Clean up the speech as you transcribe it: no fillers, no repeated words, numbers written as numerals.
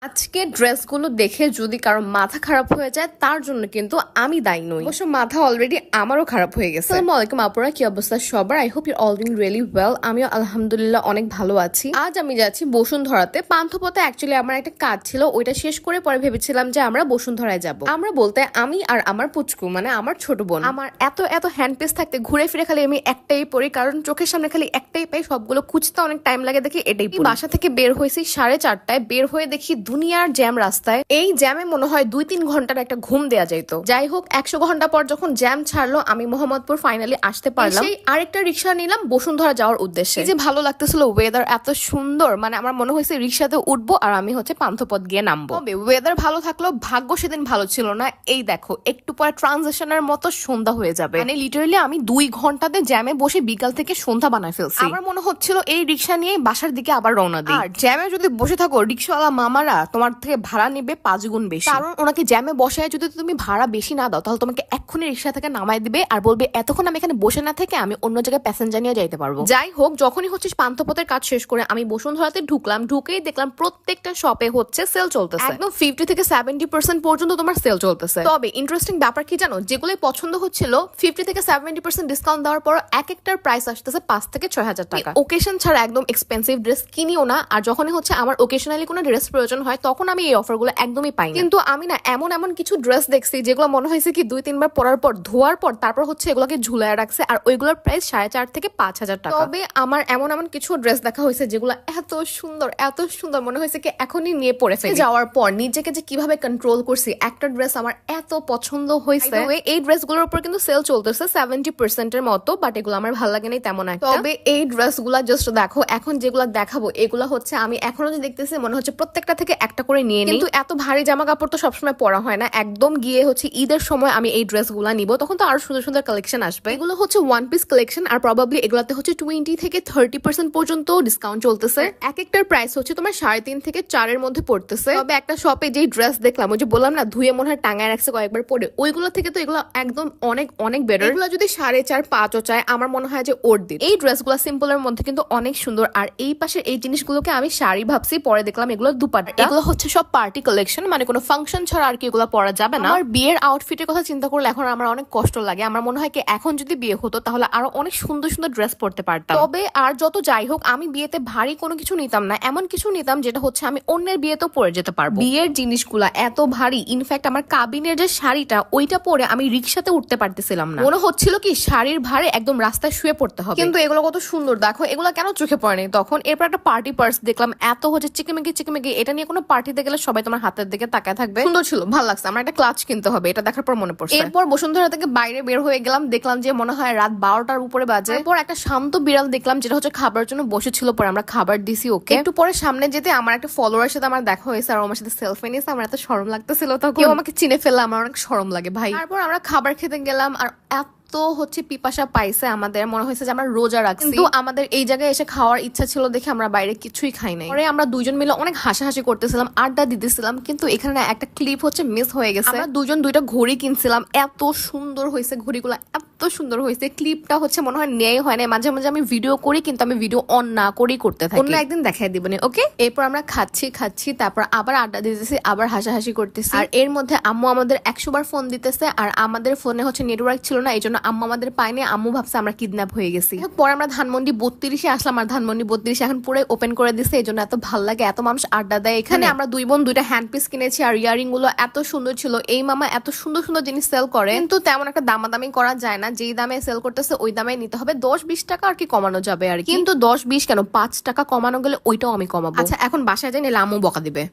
আজকে ড্রেসগুলো দেখে যদি কারো মাথা খারাপ হয়ে যায় তার জন্য কিন্তু আমি দায়ী নই। অবশ্য মাথা অলরেডি আমারও খারাপ হয়ে গেছে। আসসালামু আলাইকুম আপুরা, কি অবস্থা সবার? I hope you all doing really well. আমিও আলহামদুলিল্লাহ অনেক ভালো আছি। আজ আমি যাচ্ছি বসুন্ধরাতে। পান্থপথে অ্যাকচুয়ালি আমার একটা কাজ ছিল, ওইটা শেষ করে পরে ভেবেছিলাম যে আমরা বসুন্ধরায় যাব। আমরা বলতে আমি আর আমার পুচকু, মানে আমার ছোট বোন। আমার এত এত হ্যান্ড পিস থাকতে ঘুরে ফিরে খালি আমি একটাই পরি, কারণ চোখের সামনে খালি একটাই পাই। সবগুলো খুঁজতে অনেক টাইম লাগে দেখি এটাই পরি। বাসা থেকে বের হয়েছি 4:30টায়। বের হয়ে দেখি দুনিয়ার জ্যাম রাস্তায়। এই জ্যামে মনে হয় 2-3 ঘন্টার একটা ঘুম দেয়া যাইতো। যাই হোক, 100 ঘন্টা পর যখন জ্যাম ছাড়লো আমি মোহাম্মদপুর ফাইনালি আসতে পারলাম। সেই আরেকটা রিক্সা নিলাম বসুন্ধরা যাওয়ার উদ্দেশ্যে। যে ভালো লাগতেছিল, ওয়েদার এত সুন্দর, মানে আমার মনে হয়েছে রিক্সাতে উঠবো আর আমি পান্থপথ গিয়ে নামবো। তবে ওয়েদার ভালো থাকলো, ভাগ্য সেদিন ভালো ছিল না। এই দেখো, একটু পরে ট্রানজিশনের মতো সন্ধ্যা হয়ে যাবে। মানে লিটারালি আমি 2 ঘন্টাতে জ্যামে বসে বিকাল থেকে সন্ধ্যা বানায় ফেলছি। আমার মনে হচ্ছিল এই রিক্সা নিয়ে বাসার দিকে আবার রওনা দিই। আর জ্যামে যদি বসে থাকো, রিক্সাওয়ালা মামারা তোমার থেকে ভাড়া নেবে 5 গুণ বেশি। কারণ ওনাকে জ্যামে বসায় যদি তুমি ভাড়া বেশি না দাও, তাহলে তোমাকে এক্ষুনি রিক্সা থেকে নামাই দিবে আর বলবে এতক্ষণ আমি এখানে বসে না থেকে আমি অন্য জায়গায় প্যাসেঞ্জার নিয়ে যাইতে পারবো। যাই হোক, যখনই পান্থপথের কাজ শেষ করে আমি বসুন্ধরাতে ঢুকলাম। ঢুকেই দেখলাম প্রত্যেকটা শপে সেল চলতেছে। একদম 50 থেকে 70% পর্যন্ত তোমার সেল চলতেছে। তবে ইন্টারেস্টিং ব্যাপার কি জানো, যেগুলো পছন্দ হচ্ছিল 50 থেকে 70% ডিসকাউন্ট দেওয়ার পর এক একটার প্রাইস আসতেছে 5 থেকে 6,000 টাকা। ওকেশন ছাড়া একদম এক্সপেন্সিভ ড্রেস কিনিও না। আর যখনই আমার ওকেশনালি কোনো ড্রেস প্রয়োজন হয় তখন আমি এই অফারগুলো একদমই পাই না। কিন্তু আমি না এমন এমন কিছু ড্রেস দেখছি যেগুলো মনে হয়েছে কি 2-3 বার পরার পর ধোয়ার পর তারপর এগুলোকে ঝুলায় রাখছে, আর ওইগুলোর প্রাইস 4,500 থেকে 5,000 টাকা। তবে আমার এমন এমন কিছু ড্রেস দেখা হয়েছে যেগুলো এত সুন্দর মনে হয়েছে কি এখনই নিয়ে পরে ফেলে। যাওয়ার পর নিজেকে যে কিভাবে কন্ট্রোল করছি, একটা ড্রেস আমার এত পছন্দ হয়েছে। এই ড্রেসগুলোর উপর কিন্তু সেল চলতেছে 70% এর মতো, বাট এগুলো আমার ভালো লাগে নাই তেমন একটা। তবে এই ড্রেসগুলা জাস্ট দেখো, এখন যেগুলো দেখাবো এগুলো আমি এখনো যে দেখতেছি মনে হচ্ছে প্রত্যেকটা থেকে একটা করে নিয়ে নিই। কিন্তু এত ভারী জামা কাপড় তো সবসময় পরা হয় না। একদম গিয়ে ঈদের সময় আমি এই ড্রেসগুলো নিব, তখন তো আরো সুন্দর সুন্দর কালেকশন আসবে। এগুলো ওয়ান পিস কালেকশন, আর প্রবাবলি এগুলাতে 20 থেকে 30% পর্যন্ত ডিসকাউন্ট চলতেছে। এক একটার প্রাইস তোমার 3.5 থেকে 4 এর মধ্যে পড়তেছে। তবে একটা শপে যে ড্রেস দেখলাম, ওই যে বললাম না ধুয়ে মনে হয় টাঙায় রাখছে কয়েকবার পরে, ওইগুলো থেকে তো এগুলো একদম অনেক অনেক বেটার। এগুলো যদি 4.5-5ও চায় আমার মনে হয় যে ওর দিন। এই ড্রেসগুলো সিম্পলের মধ্যে কিন্তু অনেক সুন্দর। আর এই পাশের এই জিনিসগুলোকে আমি শাড়ি ভাবছি, পরে দেখলাম এগুলো দুপাট্টা। এগুলো সব পার্টি কালেকশন, মানে কোনো ফাংশন ছাড়া আর কি এগুলো পরা যাবে না। আমার বিয়ের আউটফিটের কথা চিন্তা করলে এখন আমার অনেক কষ্ট লাগে। আমার মনে হয় কি এখন যদি বিয়ে হতো তাহলে আরো অনেক সুন্দর সুন্দর ড্রেস পরতে পারতাম। তবে আর যত যাই হোক, আমি বিয়েতে ভারী কোনো কিছু নিতাম না, এমন কিছু নিতাম যেটা আমি অন্যের বিয়েতেও পরে যেতে পারবো। বিয়ের জিনিসগুলা এত ভারী, ইনফ্যাক্ট আমার কাবিনের যে শাড়িটা ওইটা পরে আমি রিক্সাতে উঠতে পারতেছিলাম না। মনে হচ্ছিল কি শাড়ির ভারে একদম রাস্তায় শুয়ে পড়তে হবে। কিন্তু এগুলো কত সুন্দর দেখো, এগুলো কেন চোখে পড়েনি তখন। এরপর একটা পার্টি পার্স দেখলাম, এত চিকিমিকি। এটা নিয়ে কোনো পার্টিতে গেলে সবাই তোমার হাতের দিকে তাকায় থাকবে। সুন্দর ছিল, ভালো লাগছে। আমার একটা ক্লাচ কিনতে হবে, এটা দেখার পর মনে পড়ছে। এরপর বসুন্ধরা থেকে বাইরে বের হয়ে গেলাম, দেখলাম যে মনে হয় রাত 12টার উপরে বাজে। এরপর একটা শান্ত বিড়াল দেখলাম যেটা খাবার জন্য বসেছিল, পরে আমরা খাবার দিছি ওকে। একটু পরে সামনে যেতে আমার একটা ফলোয়ারের সাথে আমার দেখা হয়েছে, আর আমার সাথে সেলফি নিয়েছে। আমার এত শরম লাগতেছিল তখন, কেউ আমাকে চিনে ফেললে আমার অনেক শরম লাগে ভাই। তারপর আমরা খাবার খেতে গেলাম, আর তো পিপাসা পাইছে আমাদের, মনে হয়েছে যে আমরা রোজা রাখছি। কিন্তু আমাদের এই জায়গায় এসে খাওয়ার ইচ্ছা ছিল দেখে আমরা বাইরে কিছুই খাই নাই। পরে আমরা দুইজন মিলে অনেক হাসাহাসি করতেছিলাম, আড্ডা দিতেছিলাম। কিন্তু এখানে একটা ক্লিপ মিস হয়ে গেছে। আমরা দুজন দুইটা ঘড়ি কিনছিলাম, এত সুন্দর হয়েছে ঘড়িগুলো, এত সুন্দর হয়েছে। ক্লিপটা মনে হয় নেই হয় না। মাঝে মাঝে আমি ভিডিও করি, কিন্তু আমি ভিডিও অন না করেই করতে থাকি। অন্য একদিন দেখাই দিবনি, ওকে? এরপর আমরা খাচ্ছি, তারপর আবার আড্ডা দিতেছি, আবার হাসাহাসি করতেছি। আর এর মধ্যে আম্মু আমাদের 100 বার ফোন দিতেছে, আর আমাদের ফোনে নেটওয়ার্ক ছিল না, এই জন্য আম্মু আমাদের পায়নি। আম্মু ভাবছে আমরা কিডন্যাপ হয়ে গেছি। পরে আমরা ধানমন্ডি 32-এ আসলাম, আর ধানমন্ডি 32 এখন পুরো ওপেন করে দিচ্ছে। এই জন্য এত ভালো লাগে, এত মানুষ আড্ডা দেয় এখানে। আমরা দুই বোন দুইটা হ্যান্ড পিস কিনেছি, আর ইয়ারিং গুলো এত সুন্দর ছিল। এই মামা এত সুন্দর সুন্দর জিনিস সেল করে, কিন্তু তেমন একটা দামাদামি করা যায় না। যেই দামে সেল করতেছে ওই দামে নিতে হবে। 10-20 টাকা আর কি কমানো যাবে আর কি, কিন্তু 10-20 কেন, 5 টাকা কমানো গেলে ওইটাও আমি কমাবো। আচ্ছা, এখন বাসায় যাই, নিলে আম্মু বকা দিবে।